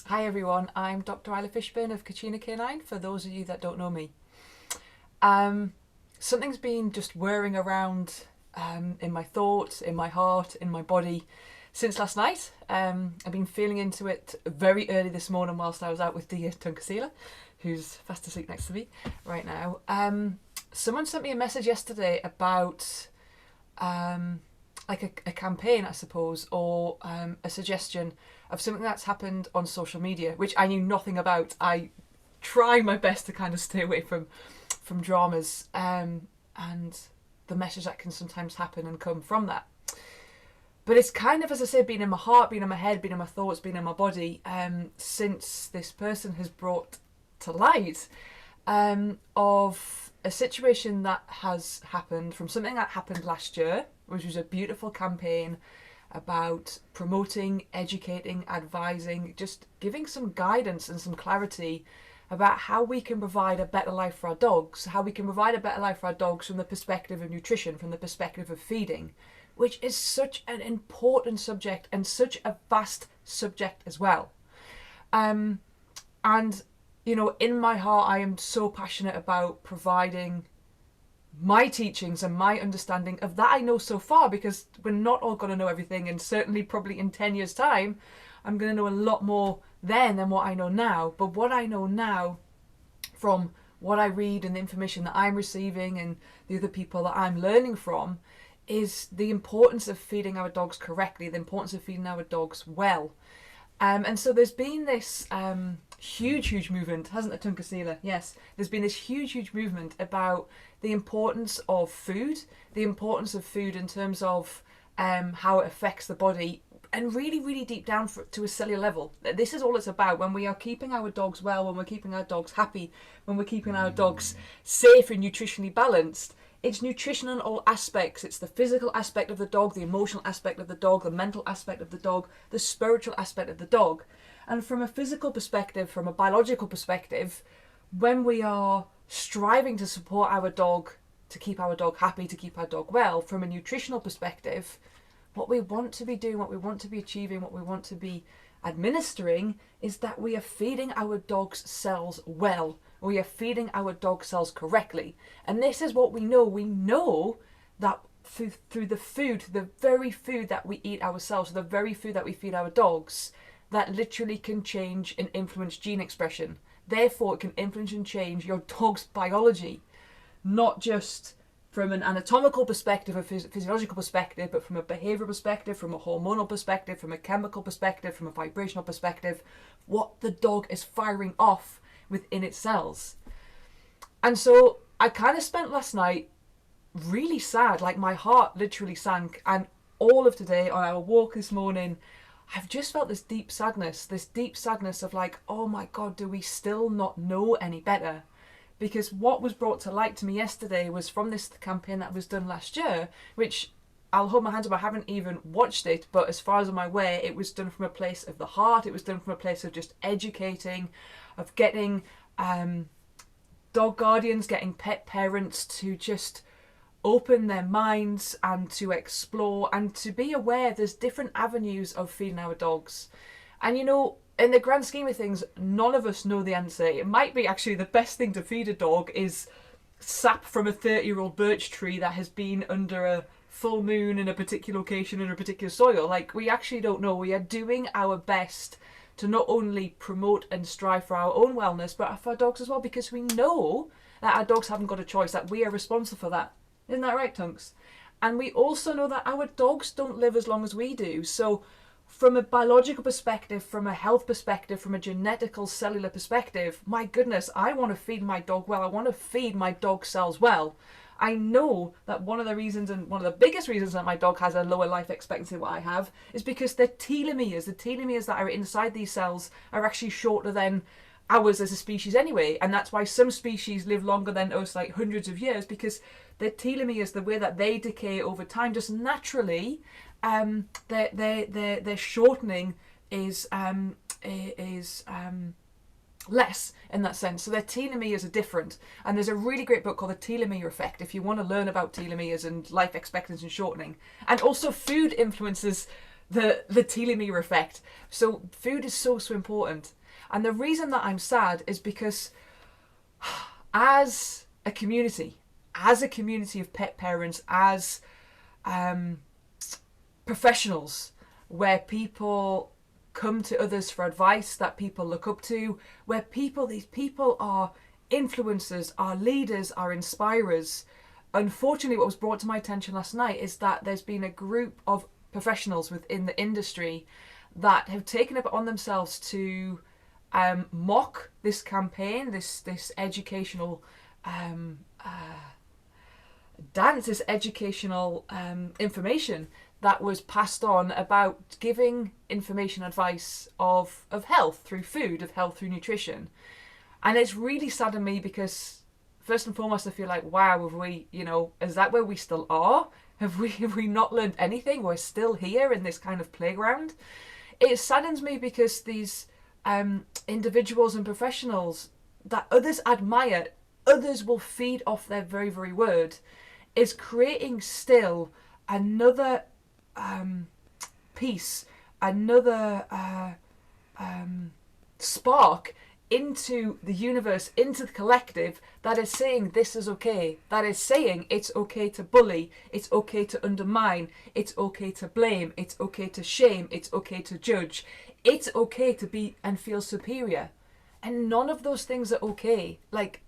Hi everyone, I'm Dr. Isla Fishburn of Kachina Canine, for those of you that don't know me. Something's been just whirring around in my thoughts, in my heart, in my body since last night. I've been feeling into it very early this morning whilst I was out with Dia Tunkasila, who's fast asleep next to me right now. Someone sent me a message yesterday about like a campaign, I suppose, or a suggestion of something that's happened on social media, which I knew nothing about. I try my best to kind of stay away from dramas and the message that can sometimes happen and come from that. But it's kind of, as I said, been in my heart, been in my head, been in my thoughts, been in my body since this person has brought to light of a situation that has happened from something that happened last year, which was a beautiful campaign about promoting, educating, advising, just giving some guidance and some clarity about how we can provide a better life for our dogs, how we can provide a better life for our dogs from the perspective of nutrition, from the perspective of feeding, which is such an important subject and such a vast subject as well. And, you know, in my heart, I am so passionate about providing my teachings and my understanding of that I know so far, because we're not all going to know everything, and certainly probably in 10 years time I'm going to know a lot more then than what I know now. But what I know now from what I read and the information that I'm receiving and the other people that I'm learning from is the importance of feeding our dogs correctly, the importance of feeding our dogs well. And so there's been this huge movement, hasn't there, Tunkasila? Yes, there's been this huge movement about the importance of food, in terms of how it affects the body, and really deep down to a cellular level. This is all it's about. When we are keeping our dogs well, when we're keeping our dogs happy, when we're keeping our dogs safe and nutritionally balanced, it's nutrition in all aspects. It's the physical aspect of the dog, the emotional aspect of the dog, the mental aspect of the dog, the spiritual aspect of the dog. And from a physical perspective, from a biological perspective, when we are striving to support our dog, to keep our dog happy, to keep our dog well, from a nutritional perspective, what we want to be doing, what we want to be achieving, what we want to be administering is that we are feeding our dog's cells well. We are feeding our dog cells correctly. And this is what we know. We know that through the food, the very food that we eat ourselves, the very food that we feed our dogs, that literally can change and influence gene expression. Therefore, it can influence and change your dog's biology, not just from an anatomical perspective, a physiological perspective, but from a behavioural perspective, from a hormonal perspective, from a chemical perspective, from a vibrational perspective, what the dog is firing off within its cells. And so I kind of spent last night really sad, like my heart literally sank, and all of today on our walk this morning, I've just felt this deep sadness of like, oh my God, do we still not know any better? Because what was brought to light to me yesterday was from this campaign that was done last year, which I'll hold my hands up, I haven't even watched it, but as far as I'm aware, it was done from a place of the heart. It was done from a place of just educating, of getting dog guardians, getting pet parents to just open their minds and to explore and to be aware there's different avenues of feeding our dogs. And you know, in the grand scheme of things, none of us know the answer. It might be actually the best thing to feed a dog is sap from a 30-year-old birch tree that has been under a full moon in a particular location in a particular soil. Like, we actually don't know. We are doing our best to not only promote and strive for our own wellness, but for our dogs as well, because we know that our dogs haven't got a choice, that we are responsible for that. Isn't that right, Tunks? And we also know that our dogs don't live as long as we do. So from a biological perspective, from a health perspective, from a genetical cellular perspective, my goodness, I want to feed my dog well. I want to feed my dog cells well. I know that one of the reasons, and one of the biggest reasons, that my dog has a lower life expectancy than what I have is because the telomeres that are inside these cells are actually shorter than ours as a species anyway. And that's why some species live longer than us, like hundreds of years, because their telomeres, the way that they decay over time, just naturally, their shortening is less in that sense. So their telomeres are different. And there's a really great book called The Telomere Effect if you want to learn about telomeres and life expectancy and shortening. And also food influences the telomere effect. So food is so important. And the reason that I'm sad is because as a community of pet parents, as professionals, where people come to others for advice that people look up to, where these people are influencers, are leaders, are inspirers. Unfortunately, what was brought to my attention last night is that there's been a group of professionals within the industry that have taken it on themselves to mock this campaign, this educational dance, this educational information that was passed on about giving information, advice of health through food, of health through nutrition. And it's really saddened me because, first and foremost, I feel like, wow, have we, is that where we still are? Have we not learned anything? We're still here in this kind of playground. It saddens me because these individuals and professionals that others admire, others will feed off their very, very word, is creating still another piece, another spark into the universe, into the collective, that is saying this is okay, that is saying it's okay to bully, it's okay to undermine, it's okay to blame, it's okay to shame, it's okay to judge, it's okay to be and feel superior. And none of those things are okay. Like,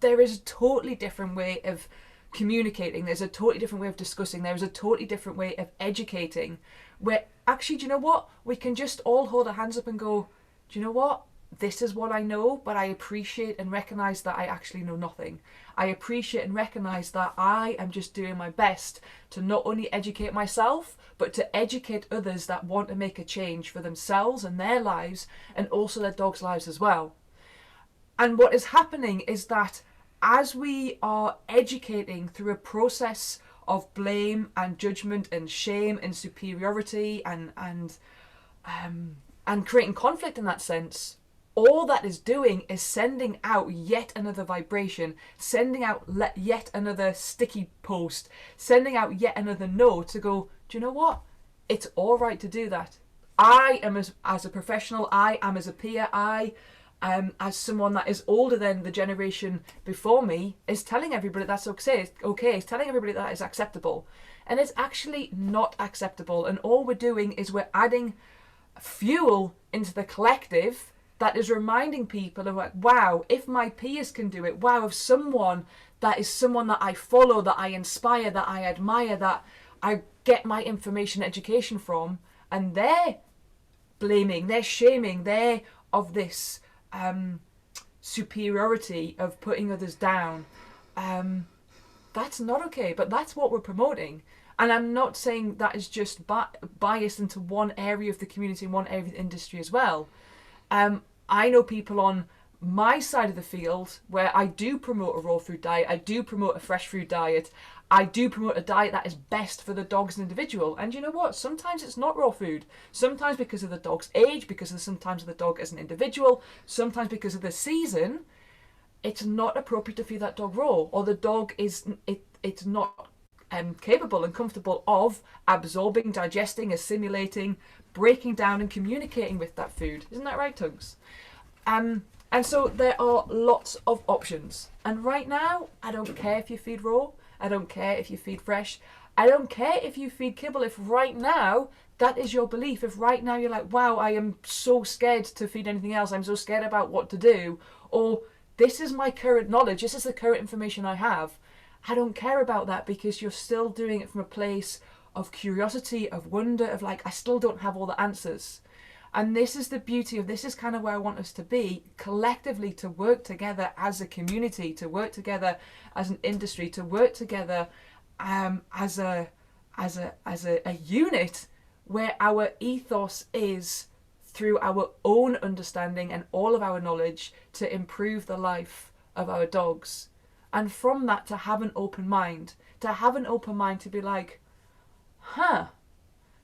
there is a totally different way of communicating, there's a totally different way of discussing, there's a totally different way of educating, where actually, do you know what, we can just all hold our hands up and go, do you know what, this is what I know, but I appreciate and recognise that I actually know nothing. I appreciate and recognise that I am just doing my best to not only educate myself, but to educate others that want to make a change for themselves and their lives, and also their dogs' lives as well. And what is happening is that as we are educating through a process of blame and judgment and shame and superiority and creating conflict in that sense, all that is doing is sending out yet another vibration, sending out yet another sticky post, sending out yet another note to go, do you know what? It's all right to do that. I am as a professional, I am as a peer, I as someone that is older than the generation before me, is telling everybody that's okay, it's telling everybody that is acceptable. And it's actually not acceptable. And all we're doing is we're adding fuel into the collective that is reminding people of, like, wow, if my peers can do it, wow, if someone that I follow, that I inspire, that I admire, that I get my information education from, and they're blaming, they're shaming, they're of this superiority of putting others down, that's not okay. But that's what we're promoting. And I'm not saying that is just biased into one area of the community and one area of the industry as well. I know people on my side of the field where I do promote a raw food diet, I do promote a fresh food diet, I do promote a diet that is best for the dog as an individual. And you know what? Sometimes it's not raw food. Sometimes because of the dog's age, because of sometimes of the dog as an individual, sometimes because of the season, it's not appropriate to feed that dog raw, or the dog it's not capable and comfortable of absorbing, digesting, assimilating, breaking down and communicating with that food. Isn't that right, Tunks? And so there are lots of options. And right now, I don't care if you feed raw. I don't care if you feed fresh. I don't care if you feed kibble. If right now that is your belief, if right now you're like, wow, I am so scared to feed anything else, I'm so scared about what to do, or this is my current knowledge, this is the current information I have, I don't care about that, because you're still doing it from a place of curiosity, of wonder, of like, I still don't have all the answers. And this is the beauty of, this is kind of where I want us to be collectively, to work together as a community, to work together as an industry, to work together as a unit, where our ethos is through our own understanding and all of our knowledge to improve the life of our dogs. And from that, to have an open mind, to be like,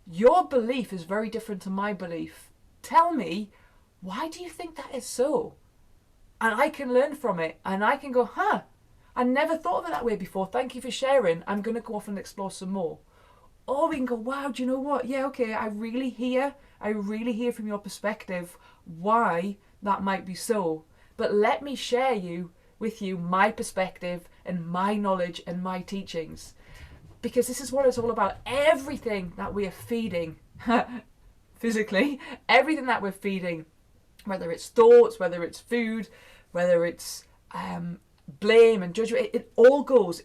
your belief is very different to my belief. Tell me, why do you think that is so? And I can learn from it, and I can go, I never thought of it that way before. Thank you for sharing. I'm going to go off and explore some more. Or we can go, wow, do you know what? Yeah, okay, I really hear from your perspective why that might be so. But let me share with you my perspective and my knowledge and my teachings. Because this is what it's all about. Everything that we are feeding physically, everything that we're feeding, whether it's thoughts, whether it's food, whether it's blame and judgment, it all goes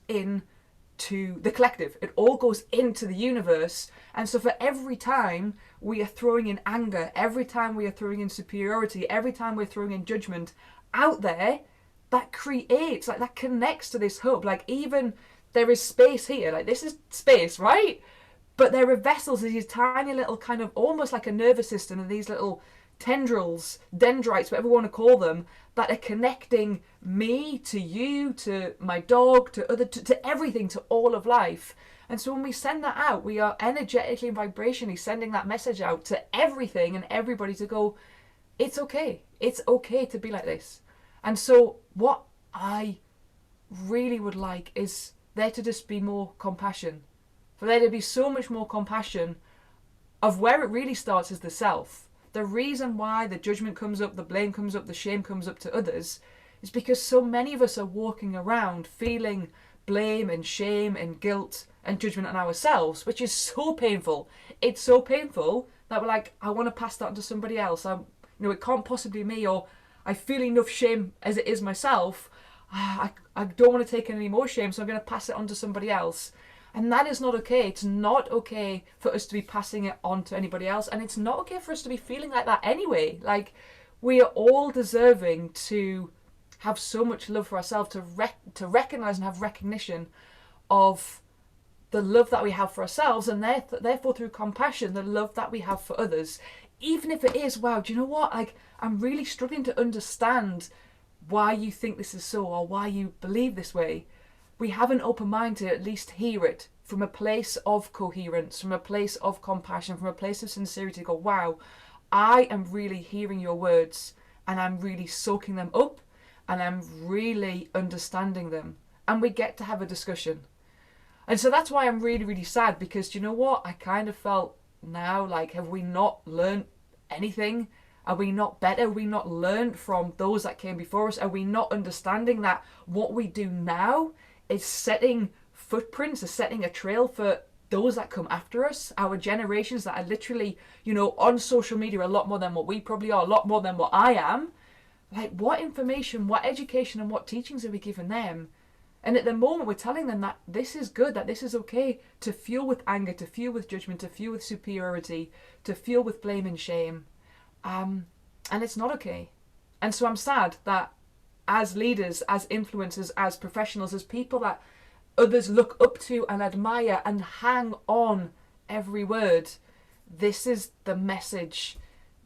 into the collective. It all goes into the universe. And so for every time we are throwing in anger, every time we are throwing in superiority, every time we're throwing in judgment out there, that creates, like, that connects to this hub. Like, even there is space here, like this is space, right? But there are vessels, these tiny little kind of, almost like a nervous system, and these little tendrils, dendrites, whatever we want to call them, that are connecting me to you, to my dog, to everything, to all of life. And so when we send that out, we are energetically and vibrationally sending that message out to everything and everybody to go, it's okay. It's okay to be like this. And so what I really would like is there to just be more compassion. For there to be so much more compassion of where it really starts is the self. The reason why the judgment comes up, the blame comes up, the shame comes up to others is because so many of us are walking around feeling blame and shame and guilt and judgment on ourselves, which is so painful. It's so painful that we're like, I want to pass that on to somebody else. It can't possibly be me, or I feel enough shame as it is myself. I don't want to take any more shame, so I'm going to pass it on to somebody else. And that is not okay. It's not okay for us to be passing it on to anybody else. And it's not okay for us to be feeling like that anyway. Like, we are all deserving to have so much love for ourselves, to recognize and have recognition of the love that we have for ourselves, and therefore through compassion, the love that we have for others. Even if it is, wow, do you know what? Like, I'm really struggling to understand why you think this is so, or why you believe this way. We have an open mind to at least hear it from a place of coherence, from a place of compassion, from a place of sincerity. Go, wow, I am really hearing your words, and I'm really soaking them up, and I'm really understanding them. And we get to have a discussion. And so that's why I'm really, really sad, because do you know what? I kind of felt now, like, have we not learned anything? Are we not better? Have we not learned from those that came before us? Are we not understanding that what we do now is setting footprints, is setting a trail for those that come after us, our generations that are literally, on social media a lot more than what we probably are, a lot more than what I am. Like, what information, what education and what teachings are we giving them? And at the moment we're telling them that this is good, that this is okay to fuel with anger, to fuel with judgment, to fuel with superiority, to fuel with blame and shame. And it's not okay. And so I'm sad that as leaders, as influencers, as professionals, as people that others look up to and admire and hang on every word, this is the message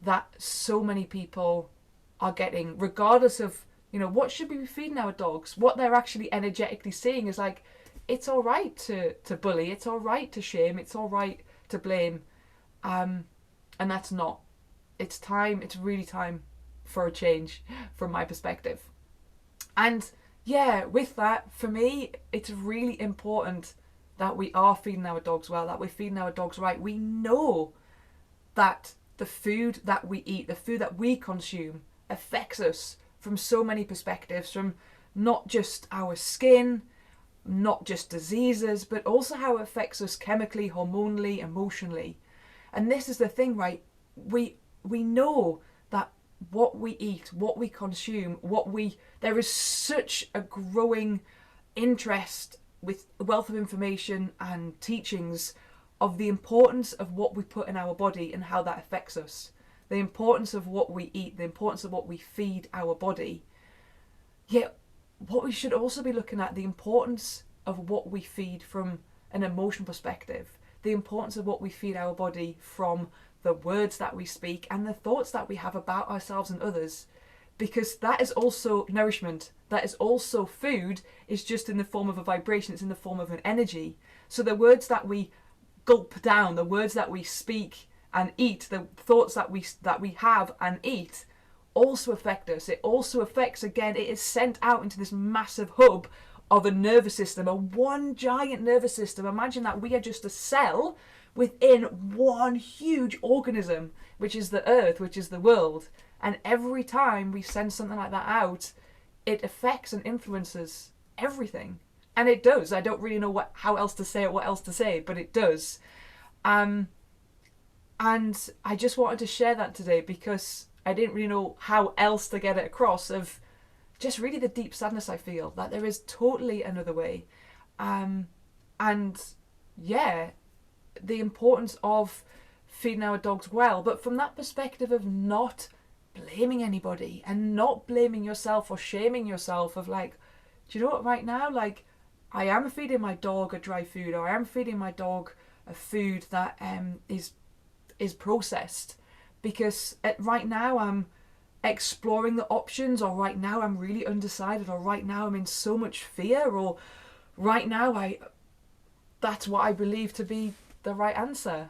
that so many people are getting, regardless of, what should we be feeding our dogs. What they're actually energetically seeing is like, it's all right to bully, it's all right to shame, it's all right to blame. And that's not. It's really time for a change from my perspective. And yeah, with that, for me, it's really important that we are feeding our dogs well, that we're feeding our dogs right. We know that the food that we eat, the food that we consume, affects us from so many perspectives, from not just our skin, not just diseases, but also how it affects us chemically, hormonally, emotionally. And this is the thing, right? We know that what we eat, what we consume, there is such a growing interest with a wealth of information and teachings of the importance of what we put in our body and how that affects us. The importance of what we eat, the importance of what we feed our body. Yet, what we should also be looking at, the importance of what we feed from an emotional perspective, the importance of what we feed our body from the words that we speak and the thoughts that we have about ourselves and others, because that is also nourishment. That is also food. It's just in the form of a vibration. It's in the form of an energy. So the words that we gulp down, the words that we speak and eat, the thoughts that we have and eat, also affect us. It also affects, again, it is sent out into this massive hub of a nervous system, a one giant nervous system. Imagine that we are just a cell within one huge organism. which is the earth, which is the world. And every time we send something like that out, it affects and influences everything. And it does. I don't really know how else to say it, what else to say, but it does. And I just wanted to share that today because I didn't really know how else to get it across, of just really the deep sadness I feel that there is totally another way. And yeah, the importance of feeding our dogs well, but from that perspective of not blaming anybody and not blaming yourself or shaming yourself, of like, do you know what, right now, like, I am feeding my dog a dry food, or I am feeding my dog a food that is processed, because right now I'm exploring the options, or right now I'm really undecided, or right now I'm in so much fear, or right now that's what I believe to be the right answer.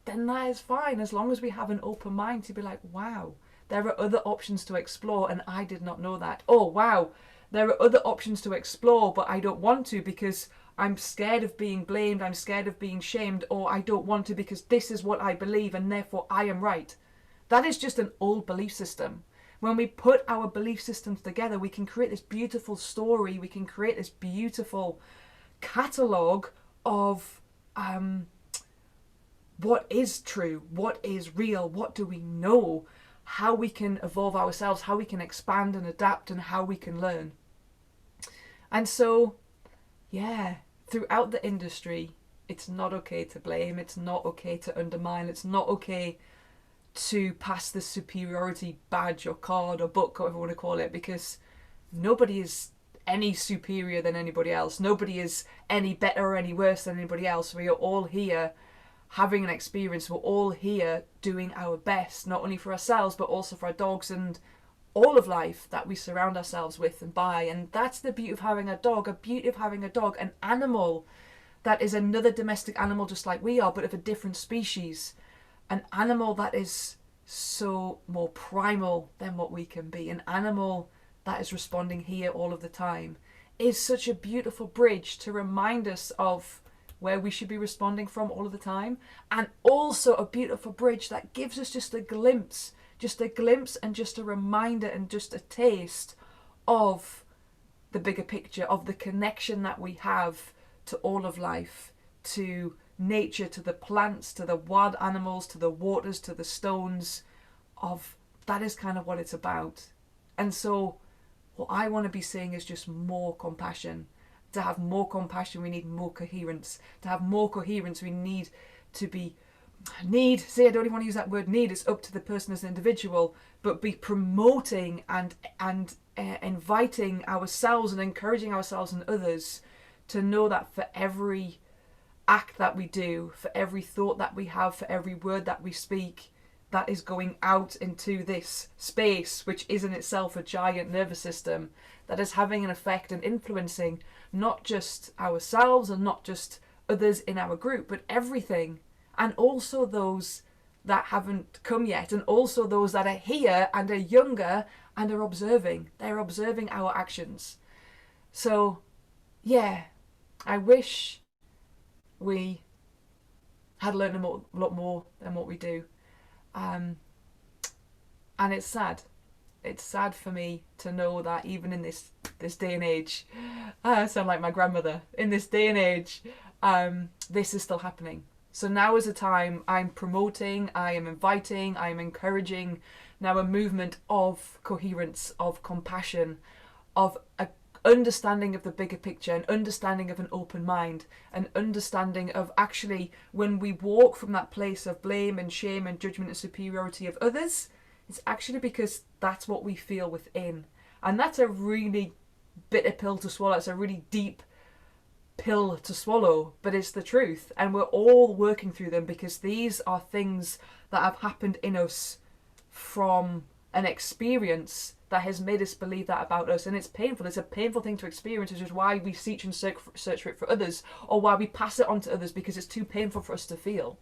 Then that is fine, as long as we have an open mind to be like, wow, there are other options to explore and I did not know that. Oh wow, there are other options to explore, but I don't want to because I'm scared of being blamed, I'm scared of being shamed, or I don't want to because this is what I believe and therefore I am right. That is just an old belief system. When we put our belief systems together, we can create this beautiful story, we can create this beautiful catalogue of what is true, what is real, what do we know, how we can evolve ourselves, how we can expand and adapt, and how we can learn. And so, yeah, throughout the industry, it's not okay to blame, it's not okay to undermine, it's not okay to pass the superiority badge or card or book, whatever you want to call it, because nobody is any superior than anybody else. Nobody is any better or any worse than anybody else. We are all here having an experience. We're all here doing our best, not only for ourselves, but also for our dogs and all of life that we surround ourselves with and by. And that's the beauty of having a dog, an animal that is another domestic animal just like we are, but of a different species. An animal that is so more primal than what we can be. An animal that is responding here all of the time is such a beautiful bridge to remind us of where we should be responding from all of the time, and also a beautiful bridge that gives us just a glimpse and just a reminder and just a taste of the bigger picture, of the connection that we have to all of life, to nature, to the plants, to the wild animals, to the waters, to the stones. Of that is kind of what it's about. And so what I want to be saying is just more compassion. To have more compassion, we need more coherence. To have more coherence, we need to be I don't even want to use that word need, it's up to the person as an individual, but be promoting and inviting ourselves and encouraging ourselves and others to know that for every act that we do, for every thought that we have, for every word that we speak, that is going out into this space, which is in itself a giant nervous system, that is having an effect and influencing not just ourselves and not just others in our group, but everything. And also those that haven't come yet, and also those that are here and are younger and are observing. They're observing our actions. So, yeah, I wish we had learned a lot more than what we do. And it's sad. It's sad for me to know that even in this day and age, I sound like my grandmother, in this day and age, this is still happening. So now is the time I'm promoting, I am inviting, I am encouraging now a movement of coherence, of compassion, of a understanding of the bigger picture, an understanding of an open mind, an understanding of actually when we walk from that place of blame and shame and judgment and superiority of others, it's actually because that's what we feel within. And that's a really bitter pill to swallow. It's a really deep pill to swallow, but it's the truth. And we're all working through them because these are things that have happened in us from an experience that has made us believe that about us. And it's painful. It's a painful thing to experience, which is why we seek and search for it for others, or why we pass it on to others, because it's too painful for us to feel.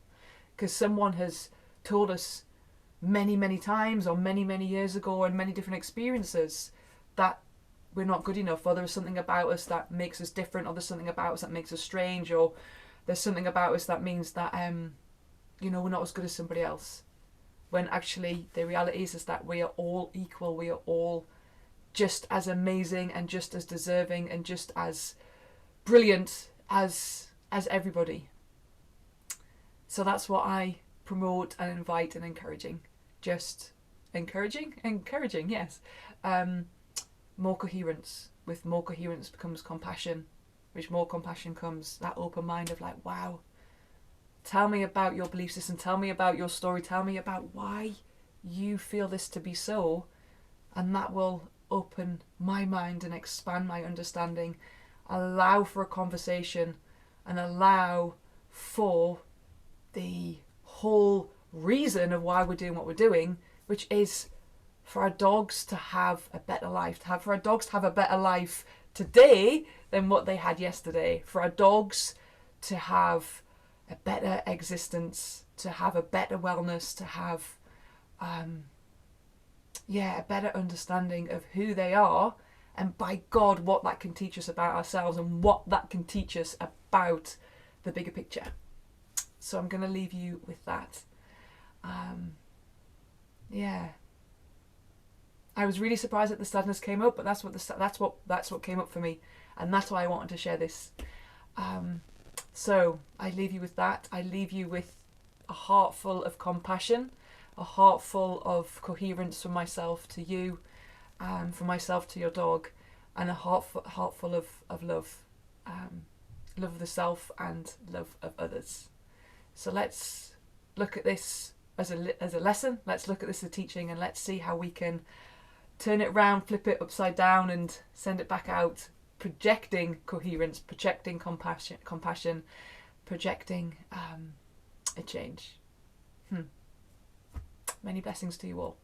Because someone has told us many, many times, or many, many years ago, and many different experiences, that we're not good enough, or there's something about us that makes us different, or there's something about us that makes us strange, or there's something about us that means that we're not as good as somebody else. when actually the reality is that we are all equal. We are all just as amazing and just as deserving and just as brilliant as everybody. So that's what I promote and invite and encouraging. Just encouraging, yes. More coherence. With more coherence becomes compassion, which more compassion comes that open mind of like, wow, tell me about your belief system, tell me about your story, tell me about why you feel this to be so, and that will open my mind and expand my understanding, allow for a conversation, and allow for the whole reason of why we're doing what we're doing, which is for our dogs to have a better life, for our dogs to have a better life today than what they had yesterday, for our dogs to have a better existence, to have a better wellness, to have a better understanding of who they are, and by God, what that can teach us about ourselves and what that can teach us about the bigger picture. So I'm going to leave you with that. I was really surprised that the sadness came up, but that's what came up for me, and that's why I wanted to share this. So I leave you with that. I leave you with a heart full of compassion, a heart full of coherence from myself to you, from myself to your dog, and a heart full of love, love of the self and love of others. So let's look at this as a lesson. Let's look at this as a teaching, and let's see how we can turn it around, flip it upside down, and send it back out, projecting coherence, projecting compassion, projecting a change. Many blessings to you all.